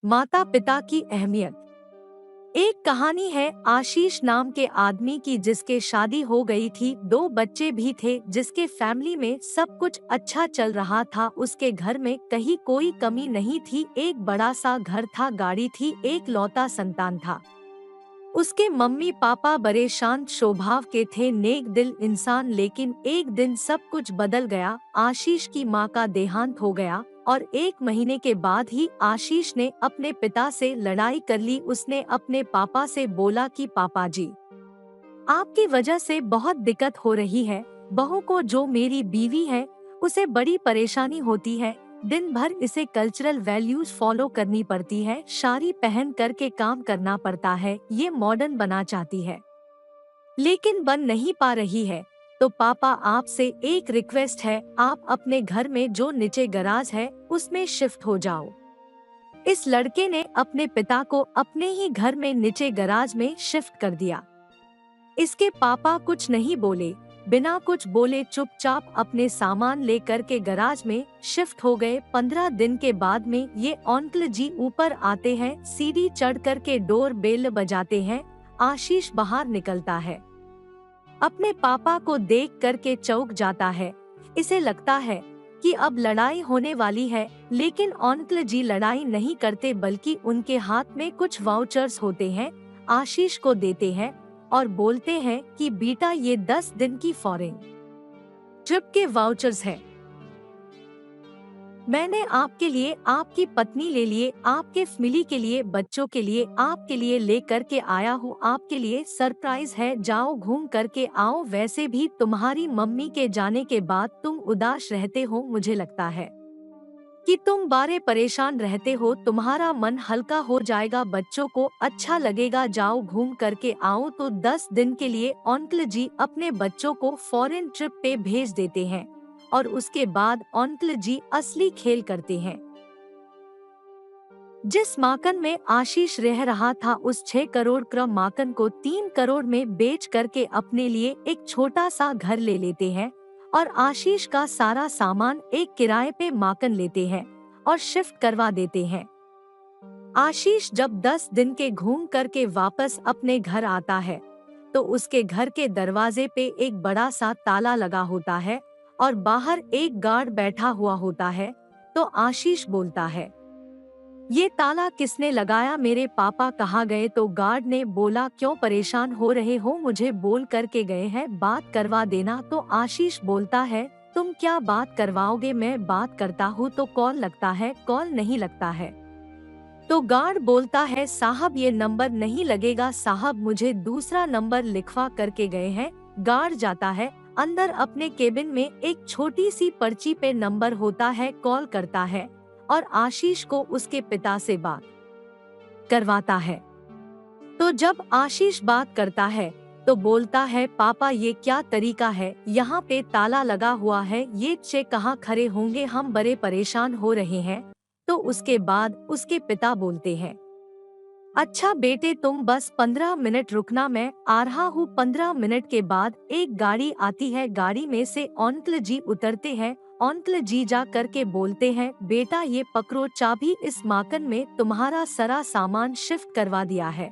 माता पिता की अहमियत। एक कहानी है आशीष नाम के आदमी की जिसके शादी हो गई थी, दो बच्चे भी थे, जिसके फैमिली में सब कुछ अच्छा चल रहा था। उसके घर में कहीं कोई कमी नहीं थी। एक बड़ा सा घर था, गाड़ी थी, एक लौता संतान था। उसके मम्मी पापा बड़े शांत स्वभाव के थे, नेक दिल इंसान। लेकिन एक दिन सब कुछ बदल गया। आशीष की माँ का देहांत हो गया और 1 महीने के बाद ही आशीष ने अपने पिता से लड़ाई कर ली। उसने अपने पापा से बोला कि पापा जी, आपकी वजह से बहुत दिक्कत हो रही है। बहू को, जो मेरी बीवी है, उसे बड़ी परेशानी होती है। दिन भर इसे कल्चरल वैल्यूज फॉलो करनी पड़ती है, साड़ी पहन करके काम करना पड़ता है। ये मॉडर्न बना चाहती है लेकिन बन नहीं पा रही है। तो पापा, आपसे एक रिक्वेस्ट है, आप अपने घर में जो नीचे गैराज है उसमें शिफ्ट हो जाओ। इस लड़के ने अपने पिता को अपने ही घर में नीचे गैराज में शिफ्ट कर दिया। इसके पापा कुछ नहीं बोले, बिना कुछ बोले चुपचाप अपने सामान लेकर के गैराज में शिफ्ट हो गए। 15 दिन के बाद में ये अंकल जी ऊपर आते हैं, सीढ़ी चढ़ करके डोर बेल बजाते हैं। आशीष बाहर निकलता है, अपने पापा को देख करके चौंक जाता है। इसे लगता है कि अब लड़ाई होने वाली है, लेकिन अंकल जी लड़ाई नहीं करते, बल्कि उनके हाथ में कुछ वाउचर्स होते हैं, आशीष को देते हैं और बोलते हैं कि बेटा, ये 10 दिन की फॉरेन ट्रिप के वाउचर्स हैं। मैंने आपके लिए, आपकी पत्नी ले लिए, आपके फैमिली के लिए, बच्चों के लिए, आपके लिए ले करके आया हूँ। आपके लिए सरप्राइज है, जाओ घूम करके आओ। वैसे भी तुम्हारी मम्मी के जाने के बाद तुम उदास रहते हो, मुझे लगता है कि तुम बारे परेशान रहते हो। तुम्हारा मन हल्का हो जाएगा, बच्चों को अच्छा लगेगा, जाओ घूम करके आओ। तो 10 दिन के लिए अंकल जी अपने बच्चों को फॉरेन ट्रिप पे भेज देते हैं और उसके बाद अंकल जी असली खेल करते हैं। जिस माकन में आशीष रह रहा था, उस 6 करोड़ क्रम माकन को 3 करोड़ में बेच करके अपने लिए एक छोटा सा घर ले लेते हैं और आशीष का सारा सामान एक किराए पे माकन लेते हैं और शिफ्ट करवा देते हैं। आशीष जब 10 दिन के घूम करके वापस अपने घर आता है तो उसके घर के दरवाजे पे एक बड़ा सा ताला लगा होता है और बाहर एक गार्ड बैठा हुआ होता है। तो आशीष बोलता है, ये ताला किसने लगाया, मेरे पापा कहाँ गए? तो गार्ड ने बोला, क्यों परेशान हो रहे हो, मुझे बोल करके गए हैं, बात करवा देना। तो आशीष बोलता है, तुम क्या बात करवाओगे, मैं बात करता हूँ तो कॉल लगता है, कॉल नहीं लगता है। तो गार्ड बोलता है, साहब ये नंबर नहीं लगेगा साहब, मुझे दूसरा नंबर लिखवा करके गए हैं। गार्ड जाता है अंदर, अपने केबिन में एक छोटी सी पर्ची पे नंबर होता है, कॉल करता है और आशीष को उसके पिता से बात करवाता है। तो जब आशीष बात करता है तो बोलता है, पापा ये क्या तरीका है, यहाँ पे ताला लगा हुआ है, ये चेक कहाँ खड़े होंगे, हम बड़े परेशान हो रहे हैं। तो उसके बाद उसके पिता बोलते हैं, अच्छा बेटे, तुम बस 15 मिनट रुकना, मैं आ रहा हूँ। 15 मिनट के बाद एक गाड़ी आती है, गाड़ी में से अंकल जी उतरते हैं। अंकल जी जा करके बोलते हैं, बेटा ये पकड़ो चाबी, इस माकन में तुम्हारा सारा सामान शिफ्ट करवा दिया है,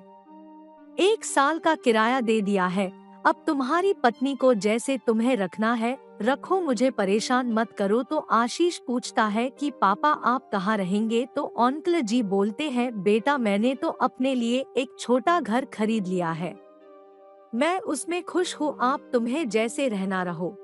1 साल का किराया दे दिया है, अब तुम्हारी पत्नी को जैसे तुम्हें रखना है रखो, मुझे परेशान मत करो। तो आशीष पूछता है कि पापा आप कहाँ रहेंगे? तो अंकल जी बोलते हैं, बेटा मैंने तो अपने लिए एक छोटा घर खरीद लिया है, मैं उसमें खुश हूँ, आप तुम्हें जैसे रहना रहो।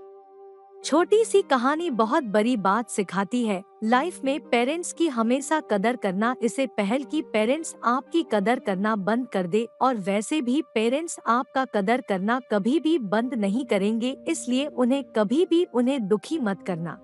छोटी सी कहानी बहुत बड़ी बात सिखाती है। लाइफ में पेरेंट्स की हमेशा कदर करना, इसे पहल की पेरेंट्स आपकी कदर करना बंद कर दे और वैसे भी पेरेंट्स आपका कदर करना कभी भी बंद नहीं करेंगे, इसलिए उन्हें कभी भी उन्हें दुखी मत करना।